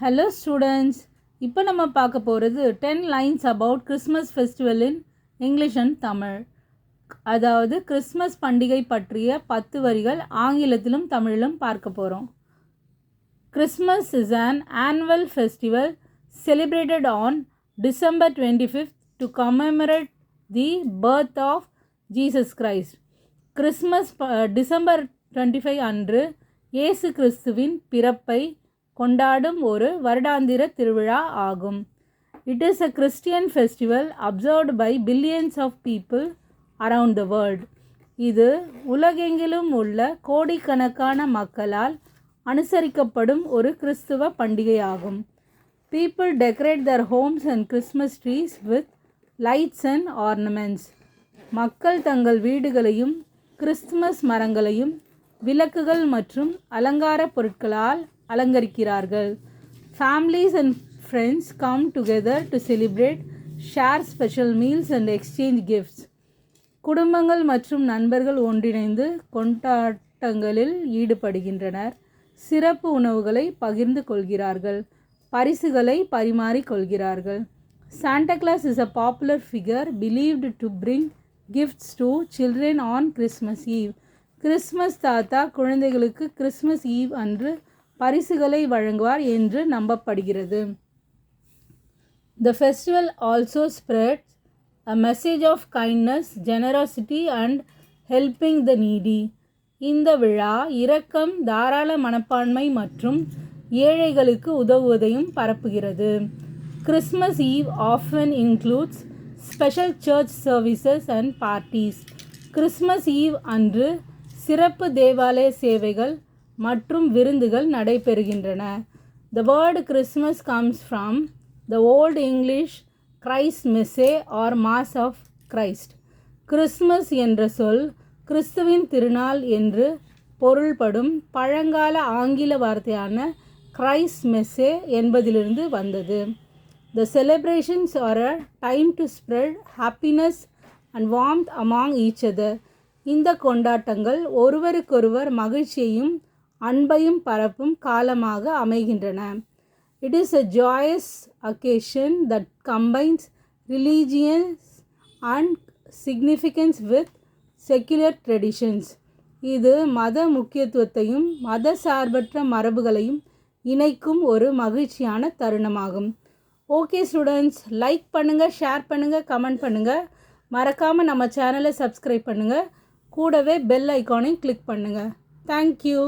Hello students, இப்போ நம்ம பார்க்க போகிறது 10 lines about Christmas festival in English and Tamil. அதாவது கிறிஸ்மஸ் பண்டிகை பற்றிய 10 வரிகள் ஆங்கிலத்திலும் தமிழிலும் பார்க்க போகிறோம். Christmas is an annual festival celebrated on December 25th to commemorate the birth of Jesus Christ. Christmas December 25 அன்று இயேசு கிறிஸ்துவின் பிறப்பை கொண்டாடும் ஒரு வருடாந்திர திருவிழா ஆகும். It is a Christian festival observed by billions of people around the world. இது உலகெங்கிலும் உள்ள கோடிக்கணக்கான மக்களால் அனுசரிக்கப்படும் ஒரு கிறிஸ்துவ பண்டிகையாகும். People decorate their homes and Christmas trees with lights and ornaments. மக்கள் தங்கள் வீடுகளையும் கிறிஸ்துமஸ் மரங்களையும் விளக்குகள் மற்றும் அலங்கார பொருட்களால் அலங்கரிக்கிறார்கள். Families and friends come together to celebrate, share special meals and exchange gifts. குடும்பங்கள் மற்றும் நண்பர்கள் ஒன்றிணைந்து கொண்டாட்டங்களில் ஈடுபடுகின்றனர். சிறப்பு உணவுகளை பகிர்ந்து கொள்கிறார்கள். பரிசுகளை பரிமாறிக்கொள்கிறார்கள். Santa Claus is a popular figure believed to bring gifts to children on Christmas Eve. Christmas தாத்தா குழந்தைகளுக்கு கிறிஸ்மஸ் ஈவ் அன்று பரிசுகளை வழங்குவார் என்று நம்பப்படுகிறது. The festival also spreads a message of kindness, generosity and helping the needy. இந்த விழா இரக்கம், தாராள மனப்பான்மை மற்றும் ஏழைகளுக்கு உதவுவதையும் பரப்புகிறது. Christmas Eve often includes special church services and parties. Christmas eve அன்று சிறப்பு தேவாலய சேவைகள் மற்றும் விருந்துகள் நடைபெறுகின்றன. The word Christmas comes from the Old English Christ Messe or Mass of Christ. Christmas என்ற சொல் கிறிஸ்துவின் திருநாள் என்று பொருள்படும் பழங்கால ஆங்கில வார்த்தையான கிரைஸ்ட் மெஸ்ஸே என்பதிலிருந்து வந்தது. The celebrations are a time to spread happiness and warmth among each other. இந்த கொண்டாட்டங்கள் ஒருவருக்கொருவர் மகிழ்ச்சியையும் அன்பையும் பரப்பும் காலமாக அமைகின்றன. It is a joyous occasion that combines religious and significance with secular traditions. இது மத முக்கியத்துவத்தையும் மத சார்பற்ற மரபுகளையும் இணைக்கும் ஒரு மகிழ்ச்சியான தருணமாகும். ஓகே ஸ்டூடெண்ட்ஸ், லைக் பண்ணுங்கள், ஷேர் பண்ணுங்கள், கமெண்ட் பண்ணுங்கள். மறக்காமல் நம்ம சேனலை சப்ஸ்கிரைப் பண்ணுங்கள். கூடவே பெல் ஐக்கானையும் கிளிக் பண்ணுங்கள். தேங்க்யூ.